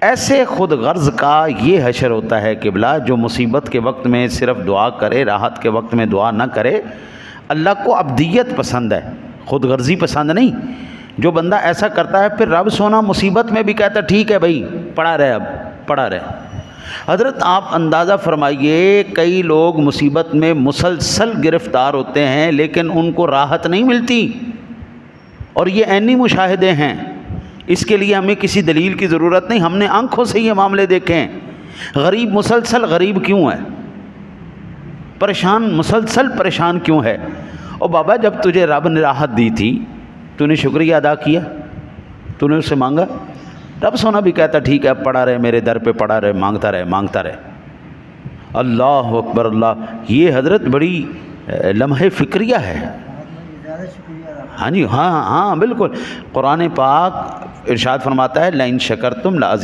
ایسے خود غرض کا یہ حشر ہوتا ہے قبلہ، جو مصیبت کے وقت میں صرف دعا کرے، راحت کے وقت میں دعا نہ کرے۔ اللہ کو عبدیت پسند ہے، خود غرضی پسند نہیں۔ جو بندہ ایسا کرتا ہے پھر رب سونا مصیبت میں بھی کہتا ہے ٹھیک ہے بھائی پڑا رہے، اب پڑا رہے۔ حضرت آپ اندازہ فرمائیے، کئی لوگ مصیبت میں مسلسل گرفتار ہوتے ہیں لیکن ان کو راحت نہیں ملتی، اور یہ عینی مشاہدے ہیں۔ اس کے لیے ہمیں کسی دلیل کی ضرورت نہیں، ہم نے آنکھوں سے یہ معاملے دیکھے ہیں۔ غریب مسلسل غریب کیوں ہے؟ پریشان مسلسل پریشان کیوں ہے؟ اور بابا جب تجھے رب نے راحت دی تھی تو نے شکریہ ادا کیا، تو نے اس سے مانگا؟ رب سونا بھی کہتا ٹھیک ہے اب پڑا رہے، میرے در پہ پڑا رہے، مانگتا رہے مانگتا رہے۔ اللہ اکبر اللہ، یہ حضرت بڑی لمحہ فکریہ ہے۔ ہاں جی، ہاں بالکل۔ قرآن پاک ارشاد فرماتا ہے لَإِن شَكَرْتُمْ لَأَزِيدَنَّكُمْ۔